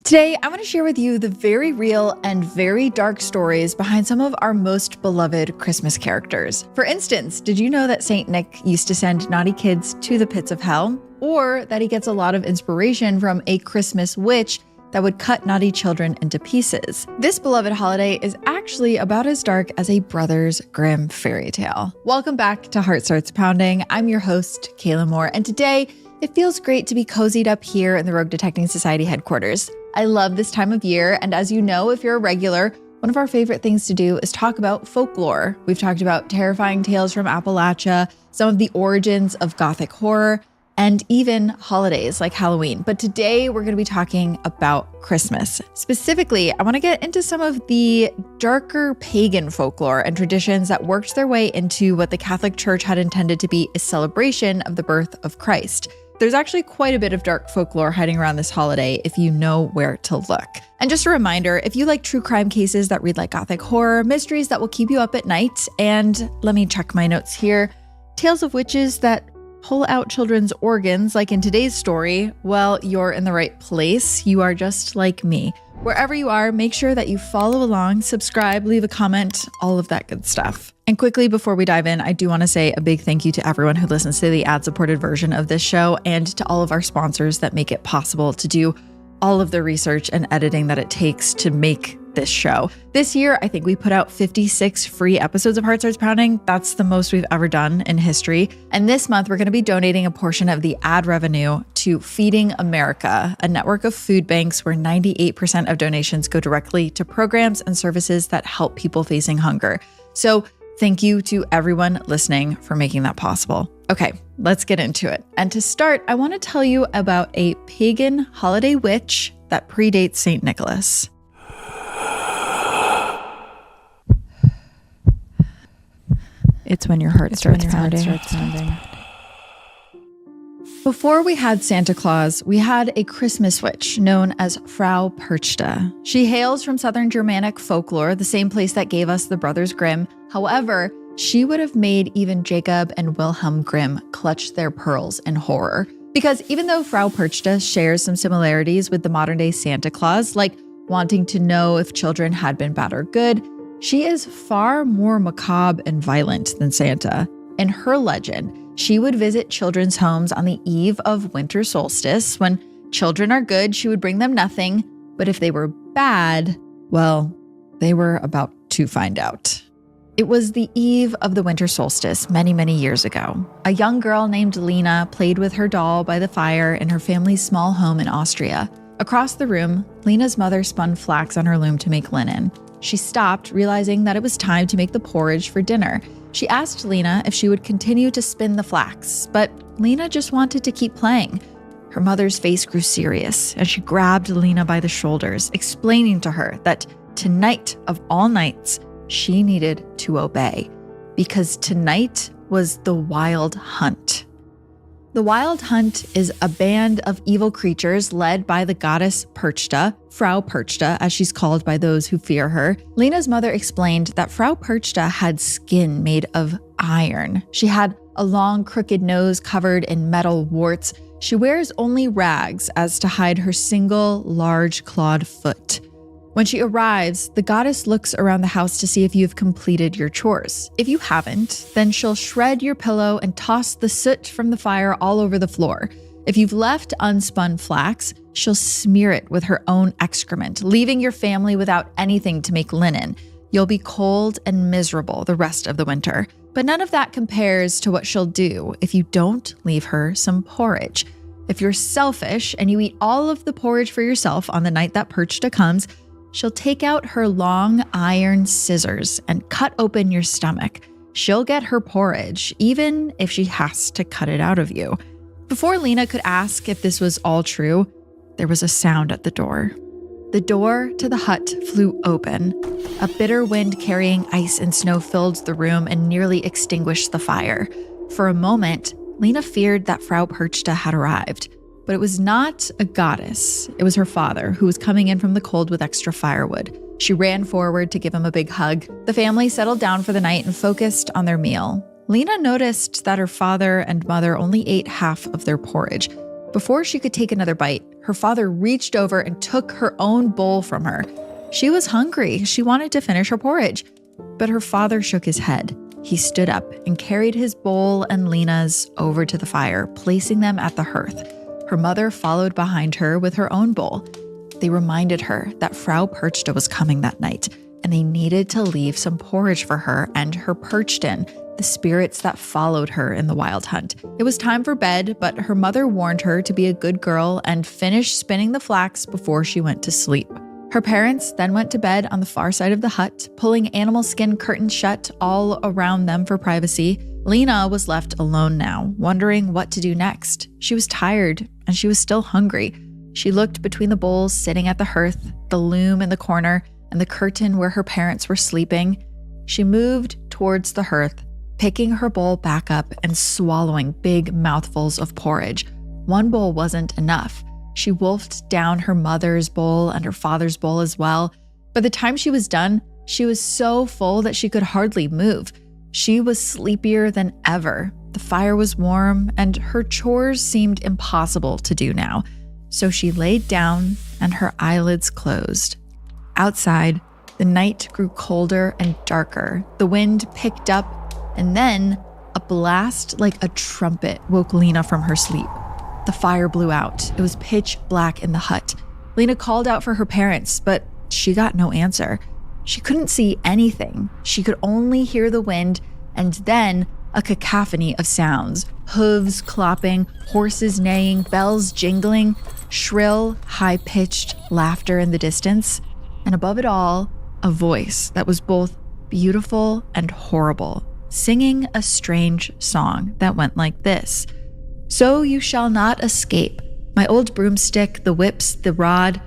Today, I want to share with you the very real and very dark stories behind some of our most beloved Christmas characters. For instance, did you know that Saint Nick used to send naughty kids to the pits of hell? Or that he gets a lot of inspiration from a Christmas witch that would cut naughty children into pieces? This beloved holiday is actually about as dark as a Brothers Grimm fairy tale. Welcome back to Heart Starts Pounding. I'm your host, Kaelyn Moore, and today it feels great to be cozied up here in the Rogue Detecting Society headquarters. I love this time of year, and as you know, if you're a regular, one of our favorite things to do is talk about folklore. We've talked about terrifying tales from Appalachia, some of the origins of Gothic horror, and even holidays like Halloween. But today we're going to be talking about Christmas. Specifically, I want to get into some of the darker pagan folklore and traditions that worked their way into what the Catholic Church had intended to be a celebration of the birth of Christ. There's actually quite a bit of dark folklore hiding around this holiday if you know where to look. And just a reminder, if you like true crime cases that read like Gothic horror, mysteries that will keep you up at night, and let me check my notes here, tales of witches that pull out children's organs like in today's story, well, you're in the right place. You are just like me. Wherever you are, make sure that you follow along, subscribe, leave a comment, all of that good stuff. And quickly, before we dive in, I do want to say a big thank you to everyone who listens to the ad-supported version of this show and to all of our sponsors that make it possible to do all of the research and editing that it takes to make this show. This year, I think we put out 56 free episodes of Heart Starts Pounding. That's the most we've ever done in history. And this month, we're going to be donating a portion of the ad revenue to Feeding America, a network of food banks where 98% of donations go directly to programs and services that help people facing hunger. So thank you to everyone listening for making that possible. Okay, let's get into it. And to start, I want to tell you about a pagan holiday witch that predates St. Nicholas. It's when your heart starts pounding. Before we had Santa Claus, we had a Christmas witch known as Frau Perchta. She hails from Southern Germanic folklore, the same place that gave us the Brothers Grimm. However, she would have made even Jacob and Wilhelm Grimm clutch their pearls in horror. Because even though Frau Perchta shares some similarities with the modern-day Santa Claus, like wanting to know if children had been bad or good, she is far more macabre and violent than Santa. In her legend, she would visit children's homes on the eve of winter solstice. When children are good, she would bring them nothing. But if they were bad, well, they were about to find out. It was the eve of the winter solstice many, many years ago. A young girl named Lena played with her doll by the fire in her family's small home in Austria. Across the room, Lena's mother spun flax on her loom to make linen. She stopped, realizing that it was time to make the porridge for dinner. She asked Lena if she would continue to spin the flax, but Lena just wanted to keep playing. Her mother's face grew serious, and she grabbed Lena by the shoulders, explaining to her that tonight of all nights, she needed to obey, because tonight was the Wild Hunt. The Wild Hunt is a band of evil creatures led by the goddess Perchta, Frau Perchta, as she's called by those who fear her. Lena's mother explained that Frau Perchta had skin made of iron. She had a long, crooked nose covered in metal warts. She wears only rags as to hide her single, large clawed foot. When she arrives, the goddess looks around the house to see if you've completed your chores. If you haven't, then she'll shred your pillow and toss the soot from the fire all over the floor. If you've left unspun flax, she'll smear it with her own excrement, leaving your family without anything to make linen. You'll be cold and miserable the rest of the winter. But none of that compares to what she'll do if you don't leave her some porridge. If you're selfish and you eat all of the porridge for yourself on the night that Perchta comes, she'll take out her long iron scissors and cut open your stomach. She'll get her porridge, even if she has to cut it out of you. Before Lena could ask if this was all true, there was a sound at the door. The door to the hut flew open. A bitter wind carrying ice and snow filled the room and nearly extinguished the fire. For a moment, Lena feared that Frau Perchta had arrived. But it was not a goddess. It was her father, who was coming in from the cold with extra firewood. She ran forward to give him a big hug. The family settled down for the night and focused on their meal. Lena noticed that her father and mother only ate half of their porridge. Before she could take another bite, her father reached over and took her own bowl from her. She was hungry. She wanted to finish her porridge. But her father shook his head. He stood up and carried his bowl and Lena's over to the fire, placing them at the hearth. Her mother followed behind her with her own bowl. They reminded her that Frau Perchta was coming that night, and they needed to leave some porridge for her and her Perchten, the spirits that followed her in the wild hunt. It was time for bed, but her mother warned her to be a good girl and finish spinning the flax before she went to sleep. Her parents then went to bed on the far side of the hut, pulling animal skin curtains shut all around them for privacy. Lena was left alone now, wondering what to do next. She was tired, and she was still hungry. She looked between the bowls sitting at the hearth, the loom in the corner, and the curtain where her parents were sleeping. She moved towards the hearth, picking her bowl back up and swallowing big mouthfuls of porridge. One bowl wasn't enough. She wolfed down her mother's bowl and her father's bowl as well. By the time she was done, she was so full that she could hardly move. She was sleepier than ever. The fire was warm, and her chores seemed impossible to do now. So she laid down and her eyelids closed. Outside, the night grew colder and darker. The wind picked up, and then a blast like a trumpet woke Lena from her sleep. The fire blew out. It was pitch black in the hut. Lena called out for her parents, but she got no answer. She couldn't see anything. She could only hear the wind and then a cacophony of sounds. Hooves clopping, horses neighing, bells jingling, shrill, high-pitched laughter in the distance. And above it all, a voice that was both beautiful and horrible, singing a strange song that went like this. So you shall not escape. My old broomstick, the whips, the rod,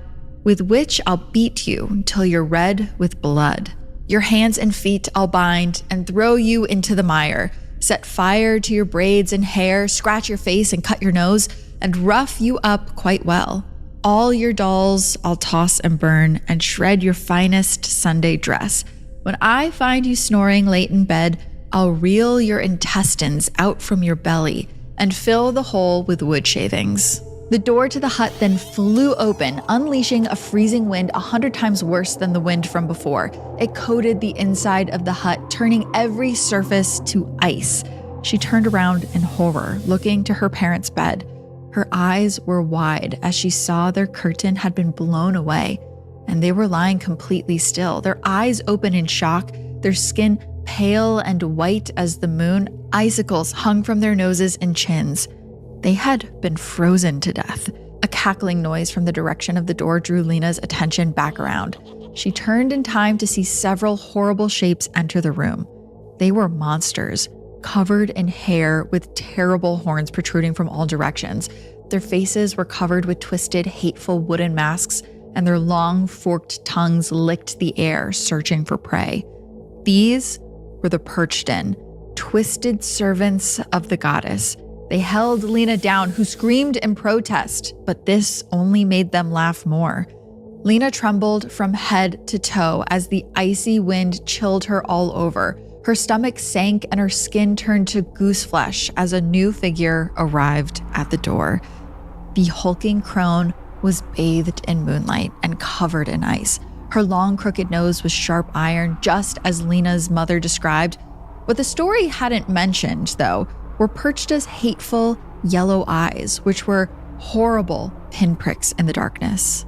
with which I'll beat you until you're red with blood. Your hands and feet I'll bind and throw you into the mire. Set fire to your braids and hair, scratch your face and cut your nose, and rough you up quite well. All your dolls I'll toss and burn and shred your finest Sunday dress. When I find you snoring late in bed, I'll reel your intestines out from your belly and fill the hole with wood shavings. The door to the hut then flew open, unleashing a freezing wind 100 times worse than the wind from before. It coated the inside of the hut, turning every surface to ice. She turned around in horror, looking to her parents' bed. Her eyes were wide as she saw their curtain had been blown away, and they were lying completely still, their eyes open in shock, their skin pale and white as the moon. Icicles hung from their noses and chins. They had been frozen to death. A cackling noise from the direction of the door drew Lena's attention back around. She turned in time to see several horrible shapes enter the room. They were monsters, covered in hair with terrible horns protruding from all directions. Their faces were covered with twisted, hateful wooden masks, and their long, forked tongues licked the air, searching for prey. These were the Perchten, twisted servants of the goddess. They held Lena down, who screamed in protest, but this only made them laugh more. Lena trembled from head to toe as the icy wind chilled her all over. Her stomach sank and her skin turned to goose flesh as a new figure arrived at the door. The hulking crone was bathed in moonlight and covered in ice. Her long, crooked nose was sharp iron, just as Lena's mother described. What the story hadn't mentioned, though, were Perchta's hateful yellow eyes, which were horrible pinpricks in the darkness.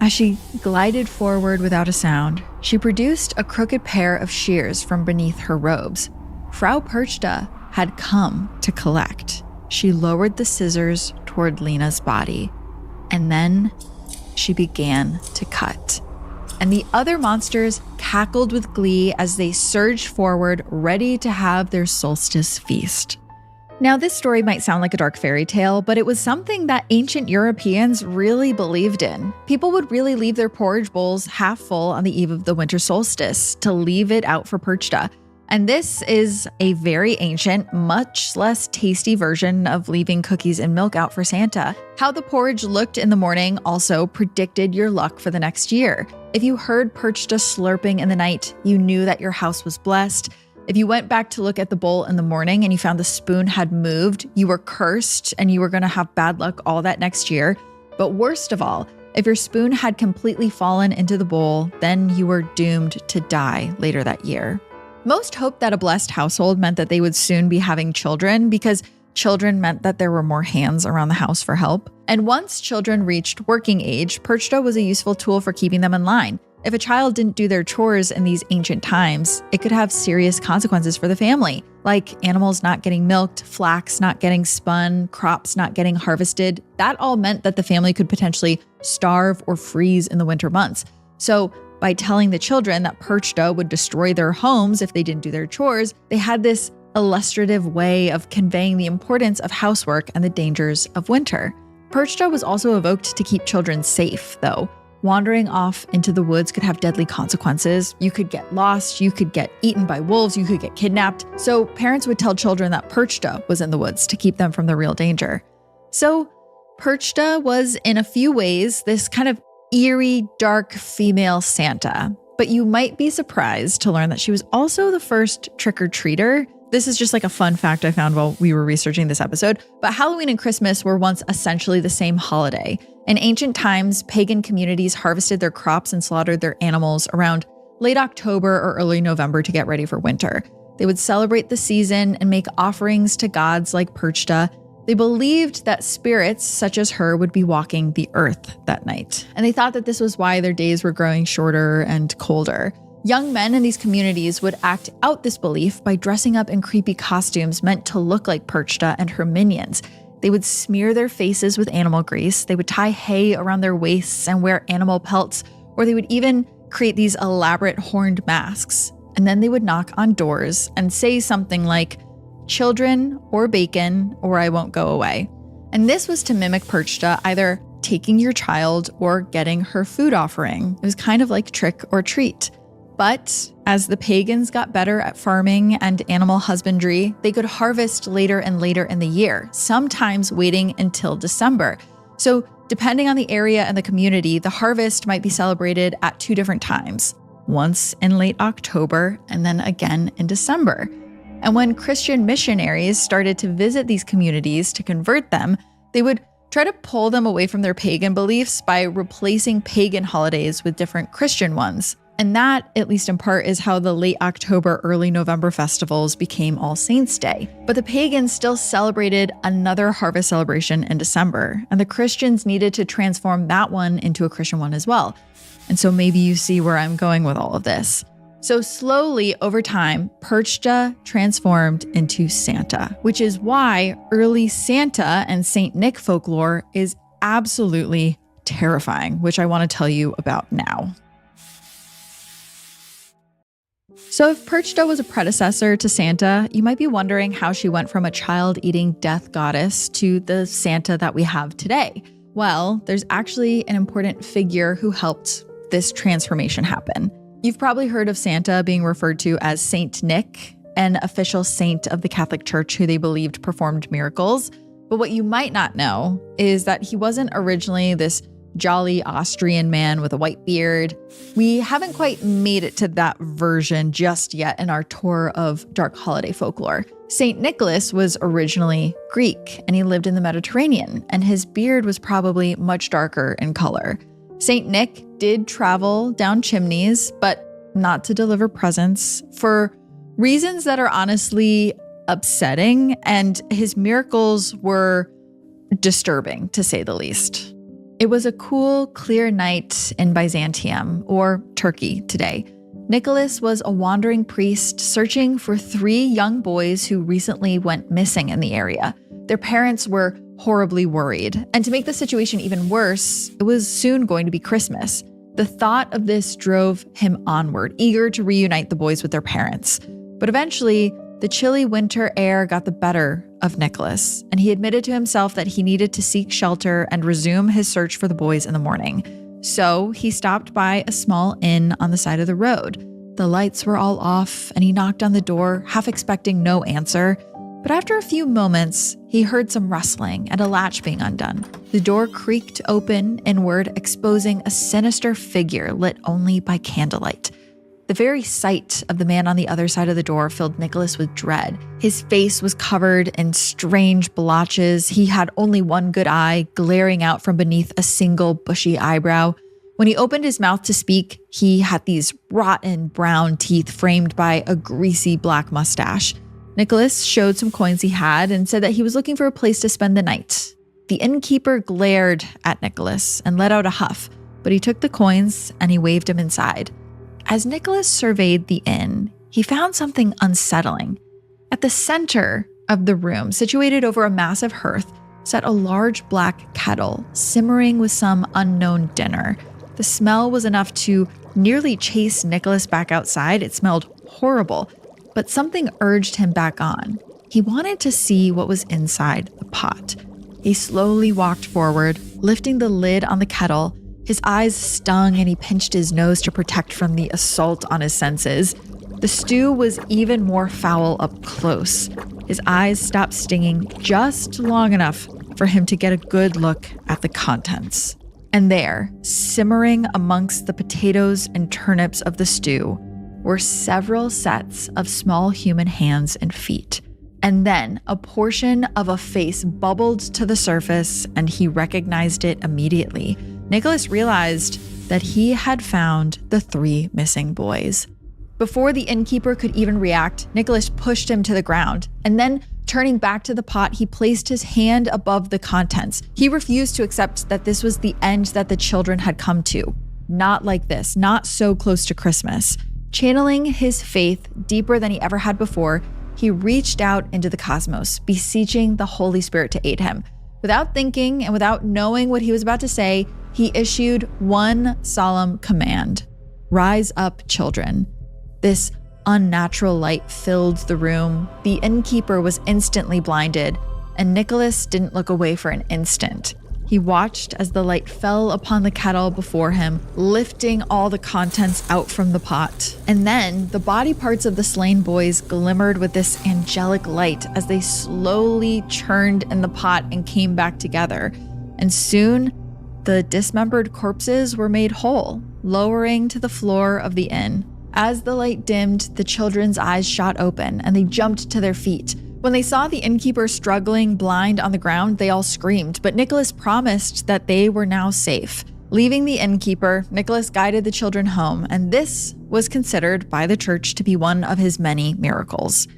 As she glided forward without a sound, she produced a crooked pair of shears from beneath her robes. Frau Perchta had come to collect. She lowered the scissors toward Lena's body, and then she began to cut. And the other monsters cackled with glee as they surged forward, ready to have their solstice feast. Now, this story might sound like a dark fairy tale, but it was something that ancient Europeans really believed in. People would really leave their porridge bowls half full on the eve of the winter solstice to leave it out for Perchta. And this is a very ancient, much less tasty version of leaving cookies and milk out for Santa. How the porridge looked in the morning also predicted your luck for the next year. If you heard Perchta slurping in the night, you knew that your house was blessed. If you went back to look at the bowl in the morning and you found the spoon had moved, you were cursed and you were going to have bad luck all that next year. But worst of all, if your spoon had completely fallen into the bowl, then you were doomed to die later that year. Most hoped that a blessed household meant that they would soon be having children because children meant that there were more hands around the house for help. And once children reached working age, Perchta was a useful tool for keeping them in line. If a child didn't do their chores in these ancient times, it could have serious consequences for the family, like animals not getting milked, flax not getting spun, crops not getting harvested. That all meant that the family could potentially starve or freeze in the winter months. So by telling the children that Perchta would destroy their homes if they didn't do their chores, they had this illustrative way of conveying the importance of housework and the dangers of winter. Perchta was also evoked to keep children safe, though. Wandering off into the woods could have deadly consequences. You could get lost, you could get eaten by wolves, you could get kidnapped. So parents would tell children that Perchta was in the woods to keep them from the real danger. So Perchta was, in a few ways, this kind of eerie, dark female Santa. But you might be surprised to learn that she was also the first trick-or-treater. This is just like a fun fact I found while we were researching this episode. But Halloween and Christmas were once essentially the same holiday. In ancient times, pagan communities harvested their crops and slaughtered their animals around late October or early November to get ready for winter. They would celebrate the season and make offerings to gods like Perchta. They believed that spirits such as her would be walking the earth that night. And they thought that this was why their days were growing shorter and colder. Young men in these communities would act out this belief by dressing up in creepy costumes meant to look like Perchta and her minions. They would smear their faces with animal grease, they would tie hay around their waists and wear animal pelts, or they would even create these elaborate horned masks. And then they would knock on doors and say something like, "Children or bacon, or I won't go away." And this was to mimic Perchta either taking your child or getting her food offering. It was kind of like trick or treat. But as the pagans got better at farming and animal husbandry, they could harvest later and later in the year, sometimes waiting until December. So depending on the area and the community, the harvest might be celebrated at two different times, once in late October and then again in December. And when Christian missionaries started to visit these communities to convert them, they would try to pull them away from their pagan beliefs by replacing pagan holidays with different Christian ones. And that, at least in part, is how the late October, early November festivals became All Saints' Day. But the pagans still celebrated another harvest celebration in December, and the Christians needed to transform that one into a Christian one as well. And so maybe you see where I'm going with all of this. So slowly, over time, Perchta transformed into Santa, which is why early Santa and Saint Nick folklore is absolutely terrifying, which I want to tell you about now. So if Perchta was a predecessor to Santa, you might be wondering how she went from a child-eating death goddess to the Santa that we have today. Well, there's actually an important figure who helped this transformation happen. You've probably heard of Santa being referred to as Saint Nick, an official saint of the Catholic Church who they believed performed miracles. But what you might not know is that he wasn't originally this jolly Austrian man with a white beard. We haven't quite made it to that version just yet in our tour of dark holiday folklore. Saint Nicholas was originally Greek, and he lived in the Mediterranean, and his beard was probably much darker in color. Saint Nick did travel down chimneys, but not to deliver presents, for reasons that are honestly upsetting, and his miracles were disturbing, to say the least. It was a cool, clear night in Byzantium, or Turkey today. Nicholas was a wandering priest searching for 3 young boys who recently went missing in the area. Their parents were horribly worried, and to make the situation even worse, it was soon going to be Christmas. The thought of this drove him onward, eager to reunite the boys with their parents. But eventually, the chilly winter air got the better of Nicholas, and he admitted to himself that he needed to seek shelter and resume his search for the boys in the morning. So he stopped by a small inn on the side of the road. The lights were all off, and he knocked on the door, half expecting no answer. But after a few moments, he heard some rustling and a latch being undone. The door creaked open inward, exposing a sinister figure lit only by candlelight. The very sight of the man on the other side of the door filled Nicholas with dread. His face was covered in strange blotches. He had only one good eye, glaring out from beneath a single bushy eyebrow. When he opened his mouth to speak, he had these rotten brown teeth framed by a greasy black mustache. Nicholas showed some coins he had and said that he was looking for a place to spend the night. The innkeeper glared at Nicholas and let out a huff, but he took the coins and he waved him inside. As Nicholas surveyed the inn, he found something unsettling. At the center of the room, situated over a massive hearth, sat a large black kettle simmering with some unknown dinner. The smell was enough to nearly chase Nicholas back outside. It smelled horrible, but something urged him back on. He wanted to see what was inside the pot. He slowly walked forward, lifting the lid on the kettle. His eyes stung and he pinched his nose to protect from the assault on his senses. The stew was even more foul up close. His eyes stopped stinging just long enough for him to get a good look at the contents. And there, simmering amongst the potatoes and turnips of the stew, were several sets of small human hands and feet. And then a portion of a face bubbled to the surface and he recognized it immediately. Nicholas realized that he had found the 3 missing boys. Before the innkeeper could even react, Nicholas pushed him to the ground, and then turning back to the pot, he placed his hand above the contents. He refused to accept that this was the end that the children had come to. Not like this, not so close to Christmas. Channeling his faith deeper than he ever had before, he reached out into the cosmos, beseeching the Holy Spirit to aid him. Without thinking and without knowing what he was about to say, he issued one solemn command: "Rise up, children." This unnatural light filled the room. The innkeeper was instantly blinded, and Nicholas didn't look away for an instant. He watched as the light fell upon the kettle before him, lifting all the contents out from the pot. And then the body parts of the slain boys glimmered with this angelic light as they slowly churned in the pot and came back together. And soon, the dismembered corpses were made whole, lowering to the floor of the inn. As the light dimmed, the children's eyes shot open and they jumped to their feet. When they saw the innkeeper struggling blind on the ground, they all screamed, but Nicholas promised that they were now safe. Leaving the innkeeper, Nicholas guided the children home, and this was considered by the church to be one of his many miracles.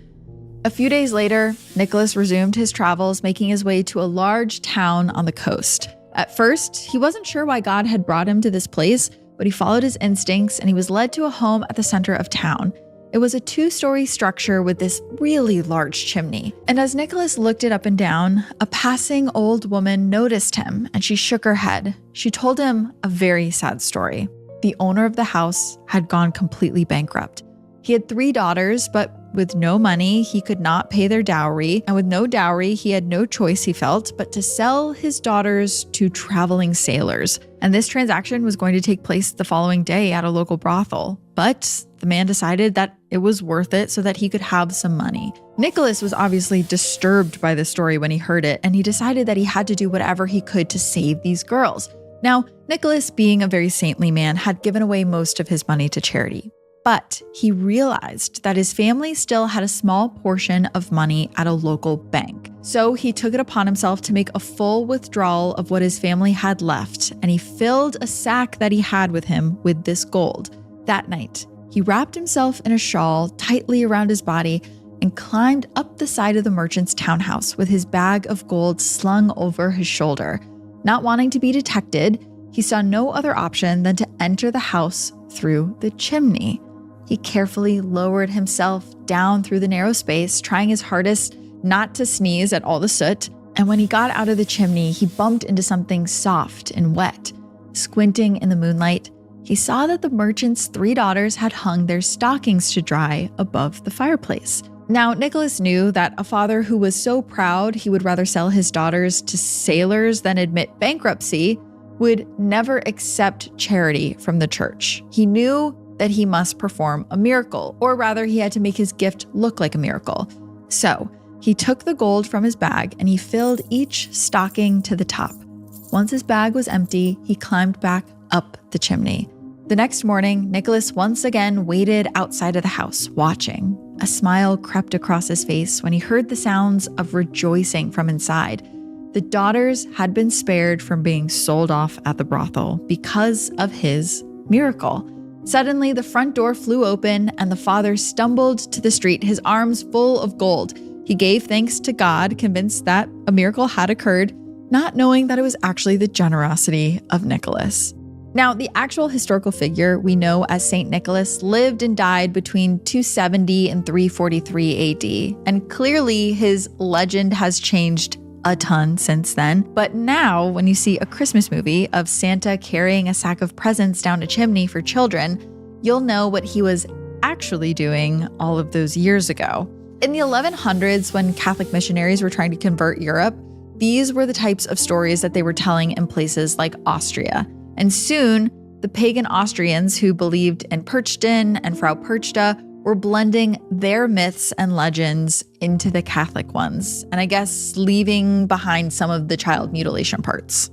A few days later, Nicholas resumed his travels, making his way to a large town on the coast. At first, he wasn't sure why God had brought him to this place, but he followed his instincts and he was led to a home at the center of town. It was a 2-story structure with this really large chimney. And as Nicholas looked it up and down, a passing old woman noticed him and she shook her head. She told him a very sad story. The owner of the house had gone completely bankrupt. He had 3 daughters, but with no money, he could not pay their dowry. And with no dowry, he had no choice, he felt, but to sell his daughters to traveling sailors. And this transaction was going to take place the following day at a local brothel. But the man decided that it was worth it so that he could have some money. Nicholas was obviously disturbed by the story when he heard it, and he decided that he had to do whatever he could to save these girls. Now, Nicholas, being a very saintly man, had given away most of his money to charity. But he realized that his family still had a small portion of money at a local bank. So he took it upon himself to make a full withdrawal of what his family had left, and he filled a sack that he had with him with this gold. That night, he wrapped himself in a shawl tightly around his body and climbed up the side of the merchant's townhouse with his bag of gold slung over his shoulder. Not wanting to be detected, he saw no other option than to enter the house through the chimney. He carefully lowered himself down through the narrow space, trying his hardest not to sneeze at all the soot. And when he got out of the chimney, he bumped into something soft and wet. Squinting in the moonlight, he saw that the merchant's 3 daughters had hung their stockings to dry above the fireplace. Now, Nicholas knew that a father who was so proud he would rather sell his daughters to sailors than admit bankruptcy would never accept charity from the church. He knew that he must perform a miracle, or rather he had to make his gift look like a miracle. So he took the gold from his bag and he filled each stocking to the top. Once his bag was empty, he climbed back up the chimney. The next morning, Nicholas once again waited outside of the house, watching. A smile crept across his face when he heard the sounds of rejoicing from inside. The daughters had been spared from being sold off at the brothel because of his miracle. Suddenly, the front door flew open and the father stumbled to the street, his arms full of gold. He gave thanks to God, convinced that a miracle had occurred, not knowing that it was actually the generosity of Nicholas. Now, the actual historical figure we know as Saint Nicholas lived and died between 270 and 343 AD, and clearly his legend has changed a ton since then. But now, when you see a Christmas movie of Santa carrying a sack of presents down a chimney for children, you'll know what he was actually doing all of those years ago. In the 1100s, when Catholic missionaries were trying to convert Europe, these were the types of stories that they were telling in places like Austria. And soon, the pagan Austrians who believed in Perchten and Frau Perchta were blending their myths and legends into the Catholic ones, and I guess leaving behind some of the child mutilation parts.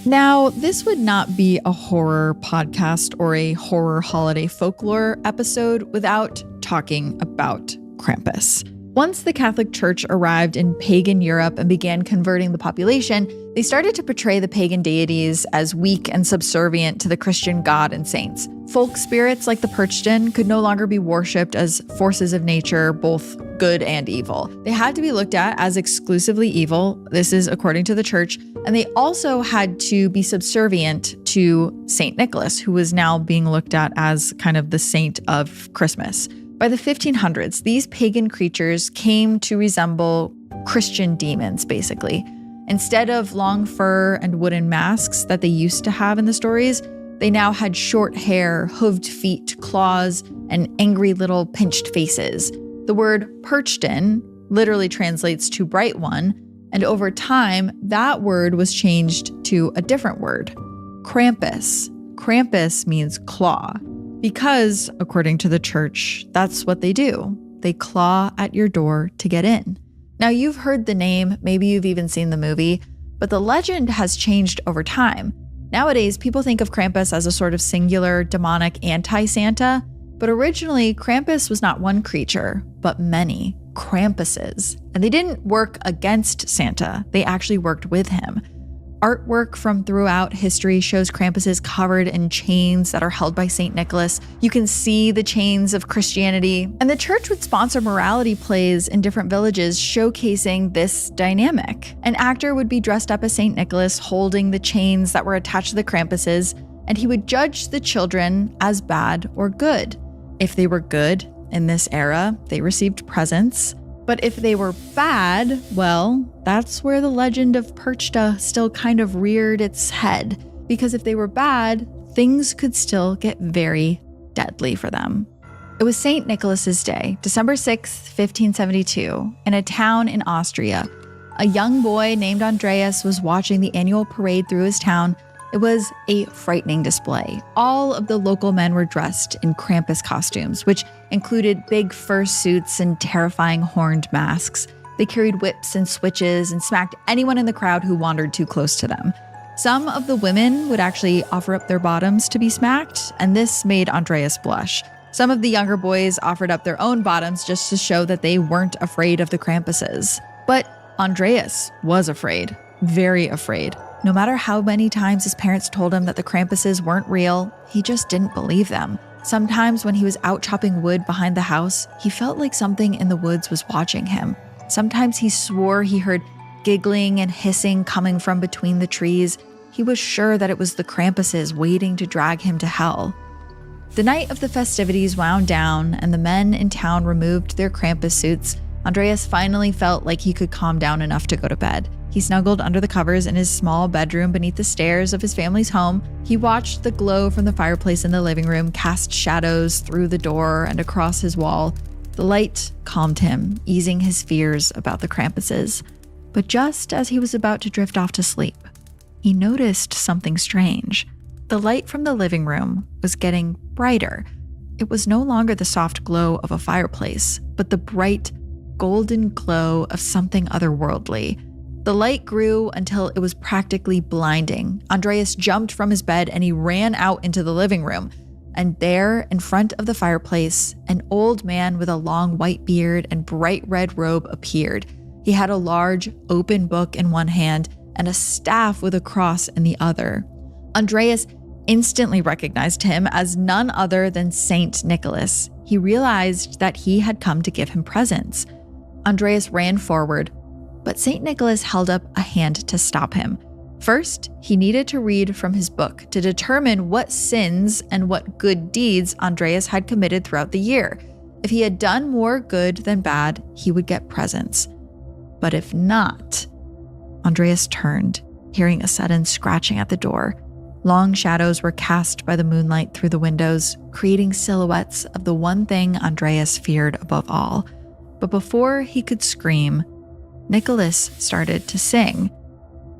Now, this would not be a horror podcast or a horror holiday folklore episode without talking about Krampus. Once the Catholic Church arrived in pagan Europe and began converting the population, they started to portray the pagan deities as weak and subservient to the Christian God and saints. Folk spirits like the Perchten could no longer be worshipped as forces of nature, both good and evil. They had to be looked at as exclusively evil. This is according to the church. And they also had to be subservient to Saint Nicholas, who was now being looked at as kind of the saint of Christmas. By the 1500s, these pagan creatures came to resemble Christian demons, basically. Instead of long fur and wooden masks that they used to have in the stories, they now had short hair, hooved feet, claws, and angry little pinched faces. The word Perchten literally translates to bright one, and over time, that word was changed to a different word, Krampus. Krampus means claw. Because, according to the church, that's what they do. They claw at your door to get in. Now, you've heard the name, maybe you've even seen the movie, but the legend has changed over time. Nowadays, people think of Krampus as a sort of singular, demonic anti-Santa, but originally, Krampus was not one creature, but many Krampuses. And they didn't work against Santa, they actually worked with him. Artwork from throughout history shows Krampuses covered in chains that are held by St. Nicholas. You can see the chains of Christianity. And the church would sponsor morality plays in different villages showcasing this dynamic. An actor would be dressed up as St. Nicholas holding the chains that were attached to the Krampuses, and he would judge the children as bad or good. If they were good in this era, they received presents. But if they were bad, well, that's where the legend of Perchta still kind of reared its head. Because if they were bad, things could still get very deadly for them. It was St. Nicholas's Day, December 6th, 1572, in a town in Austria. A young boy named Andreas was watching the annual parade through his town. It was a frightening display. All of the local men were dressed in Krampus costumes, which included big fur suits and terrifying horned masks. They carried whips and switches and smacked anyone in the crowd who wandered too close to them. Some of the women would actually offer up their bottoms to be smacked, and this made Andreas blush. Some of the younger boys offered up their own bottoms just to show that they weren't afraid of the Krampuses. But Andreas was afraid, very afraid. No matter how many times his parents told him that the Krampuses weren't real, he just didn't believe them. Sometimes when he was out chopping wood behind the house, he felt like something in the woods was watching him. Sometimes he swore he heard giggling and hissing coming from between the trees. He was sure that it was the Krampuses waiting to drag him to hell. The night of the festivities wound down and the men in town removed their Krampus suits. Andreas finally felt like he could calm down enough to go to bed. He snuggled under the covers in his small bedroom beneath the stairs of his family's home. He watched the glow from the fireplace in the living room cast shadows through the door and across his wall. The light calmed him, easing his fears about the Krampuses. But just as he was about to drift off to sleep, he noticed something strange. The light from the living room was getting brighter. It was no longer the soft glow of a fireplace, but the bright, golden glow of something otherworldly. The light grew until it was practically blinding. Andreas jumped from his bed and he ran out into the living room. And there, in front of the fireplace, an old man with a long white beard and bright red robe appeared. He had a large, open book in one hand and a staff with a cross in the other. Andreas instantly recognized him as none other than Saint Nicholas. He realized that he had come to give him presents. Andreas ran forward, but Saint Nicholas held up a hand to stop him. First, he needed to read from his book to determine what sins and what good deeds Andreas had committed throughout the year. If he had done more good than bad, he would get presents. But if not, Andreas turned, hearing a sudden scratching at the door. Long shadows were cast by the moonlight through the windows, creating silhouettes of the one thing Andreas feared above all. But before he could scream, Nicholas started to sing.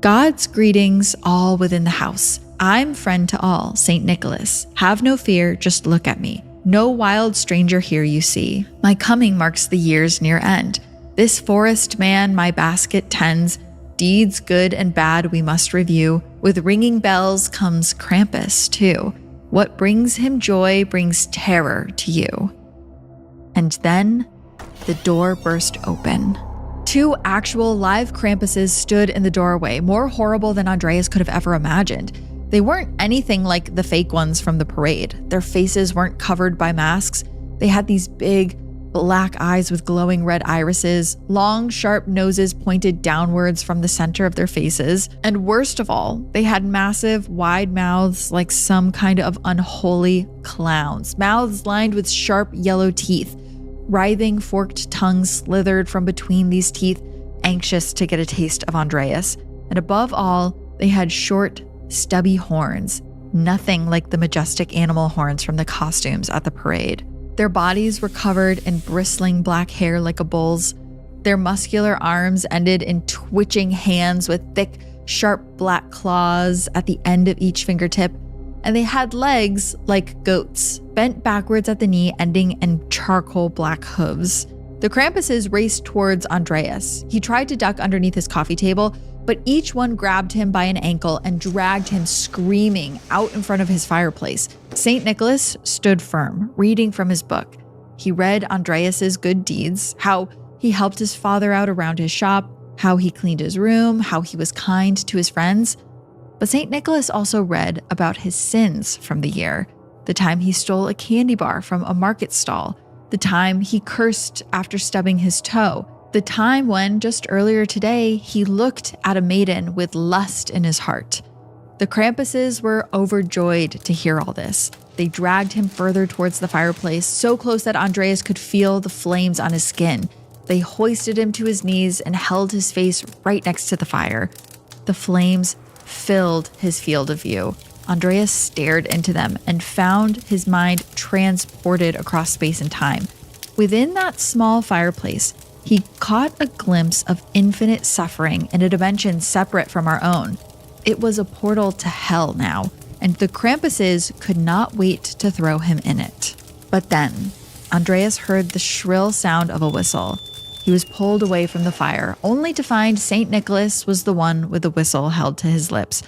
God's greetings all within the house. I'm friend to all, Saint Nicholas. Have no fear, just look at me. No wild stranger here you see. My coming marks the year's near end. This forest man my basket tends. Deeds good and bad we must review. With ringing bells comes Krampus too. What brings him joy brings terror to you. And then the door burst open. 2 actual live Krampuses stood in the doorway, more horrible than Andreas could have ever imagined. They weren't anything like the fake ones from the parade. Their faces weren't covered by masks. They had these big, black eyes with glowing red irises, long, sharp noses pointed downwards from the center of their faces. And worst of all, they had massive, wide mouths like some kind of unholy clowns, mouths lined with sharp yellow teeth. Writhing, forked tongues slithered from between these teeth, anxious to get a taste of Andreas. And above all, they had short, stubby horns, nothing like the majestic animal horns from the costumes at the parade. Their bodies were covered in bristling black hair like a bull's. Their muscular arms ended in twitching hands with thick, sharp black claws at the end of each fingertip. And they had legs like goats, bent backwards at the knee, ending in charcoal black hooves. The Krampuses raced towards Andreas. He tried to duck underneath his coffee table, but each one grabbed him by an ankle and dragged him screaming out in front of his fireplace. Saint Nicholas stood firm, reading from his book. He read Andreas's good deeds, how he helped his father out around his shop, how he cleaned his room, how he was kind to his friends. But St. Nicholas also read about his sins from the year, the time he stole a candy bar from a market stall, the time he cursed after stubbing his toe, the time when, just earlier today, he looked at a maiden with lust in his heart. The Krampuses were overjoyed to hear all this. They dragged him further towards the fireplace, so close that Andreas could feel the flames on his skin. They hoisted him to his knees and held his face right next to the fire. The flames filled his field of view. Andreas stared into them and found his mind transported across space and time. Within that small fireplace, he caught a glimpse of infinite suffering in a dimension separate from our own. It was a portal to hell now, and the Krampuses could not wait to throw him in it. But then, Andreas heard the shrill sound of a whistle. He was pulled away from the fire, only to find St. Nicholas was the one with the whistle held to his lips.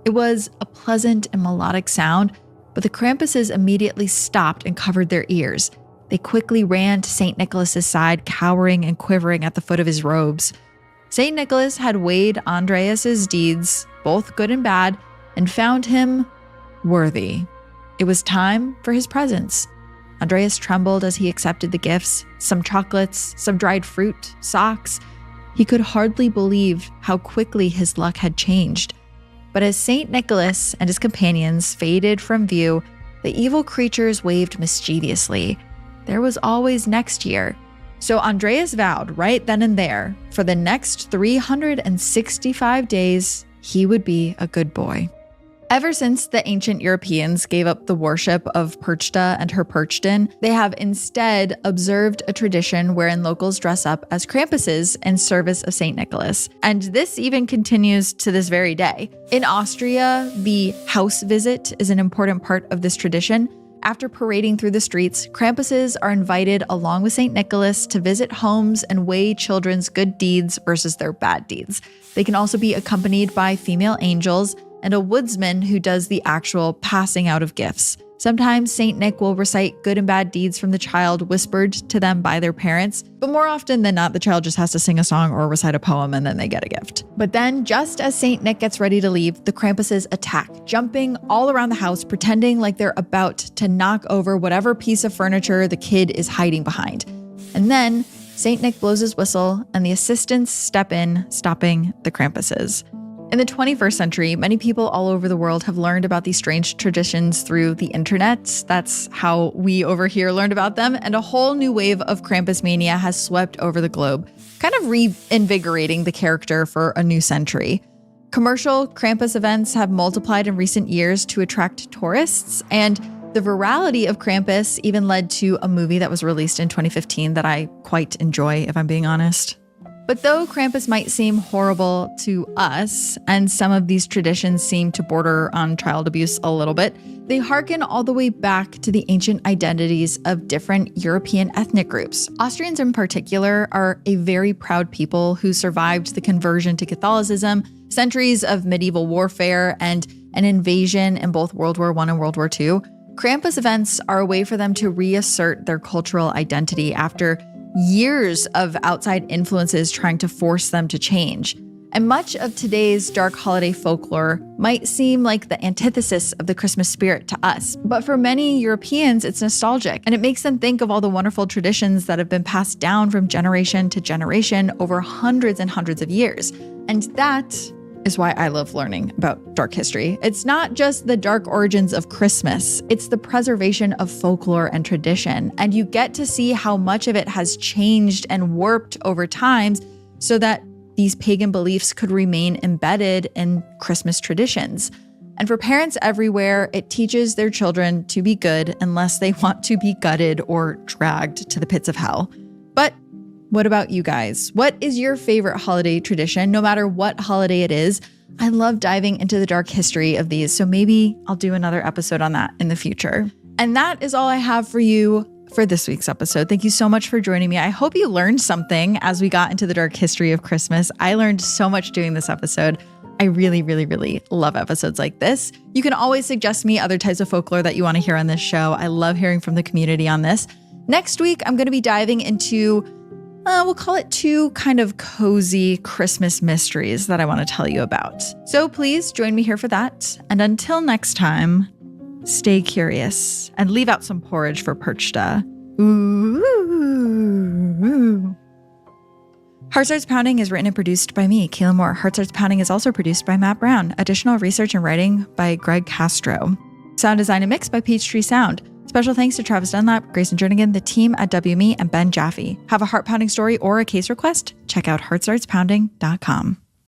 It was a pleasant and melodic sound, but the Krampuses immediately stopped and covered their ears. They quickly ran to St. Nicholas's side, cowering and quivering at the foot of his robes. St. Nicholas had weighed Andreas's deeds, both good and bad, and found him worthy. It was time for his presents. Andreas trembled as he accepted the gifts, some chocolates, some dried fruit, socks. He could hardly believe how quickly his luck had changed. But as St. Nicholas and his companions faded from view, the evil creatures waved mischievously. There was always next year. So Andreas vowed right then and there, for the next 365 days, he would be a good boy. Ever since the ancient Europeans gave up the worship of Perchta and her Perchten, they have instead observed a tradition wherein locals dress up as Krampuses in service of St. Nicholas. And this even continues to this very day. In Austria, the house visit is an important part of this tradition. After parading through the streets, Krampuses are invited along with St. Nicholas to visit homes and weigh children's good deeds versus their bad deeds. They can also be accompanied by female angels and a woodsman who does the actual passing out of gifts. Sometimes St. Nick will recite good and bad deeds from the child whispered to them by their parents, but more often than not, the child just has to sing a song or recite a poem and then they get a gift. But then, just as St. Nick gets ready to leave, the Krampuses attack, jumping all around the house, pretending like they're about to knock over whatever piece of furniture the kid is hiding behind. And then, St. Nick blows his whistle and the assistants step in, stopping the Krampuses. In the 21st century, many people all over the world have learned about these strange traditions through the internet. That's how we over here learned about them, and a whole new wave of Krampus mania has swept over the globe, kind of reinvigorating the character for a new century. Commercial Krampus events have multiplied in recent years to attract tourists, and the virality of Krampus even led to a movie that was released in 2015 that I quite enjoy, if I'm being honest. But though Krampus might seem horrible to us, and some of these traditions seem to border on child abuse a little bit, they harken all the way back to the ancient identities of different European ethnic groups. Austrians in particular are a very proud people who survived the conversion to Catholicism, centuries of medieval warfare, and an invasion in both World War I and World War II. Krampus events are a way for them to reassert their cultural identity after years of outside influences trying to force them to change. And much of today's dark holiday folklore might seem like the antithesis of the Christmas spirit to us. But for many Europeans, it's nostalgic, and it makes them think of all the wonderful traditions that have been passed down from generation to generation over hundreds and hundreds of years. And that is why I love learning about dark history. It's not just the dark origins of Christmas, it's the preservation of folklore and tradition. And you get to see how much of it has changed and warped over time so that these pagan beliefs could remain embedded in Christmas traditions. And for parents everywhere, it teaches their children to be good unless they want to be gutted or dragged to the pits of hell. But what about you guys? What is your favorite holiday tradition, no matter what holiday it is? I love diving into the dark history of these, so maybe I'll do another episode on that in the future. And that is all I have for you for this week's episode. Thank you so much for joining me. I hope you learned something as we got into the dark history of Christmas. I learned so much doing this episode. I really, really, really love episodes like this. You can always suggest me other types of folklore that you want to hear on this show. I love hearing from the community on this. Next week, I'm going to be diving into we'll call it 2 kind of cozy Christmas mysteries that I want to tell you about. So please join me here for that. And until next time, stay curious and leave out some porridge for Perchta. Ooh. Heart Starts Pounding is written and produced by me, Kaelyn Moore. Heart Starts Pounding is also produced by Matt Brown. Additional research and writing by Greg Castro. Sound design and mix by Peachtree Sound. Special thanks to Travis Dunlap, Grayson Jernigan, the team at WME, and Ben Jaffe. Have a heart-pounding story or a case request? Check out heartstartspounding.com.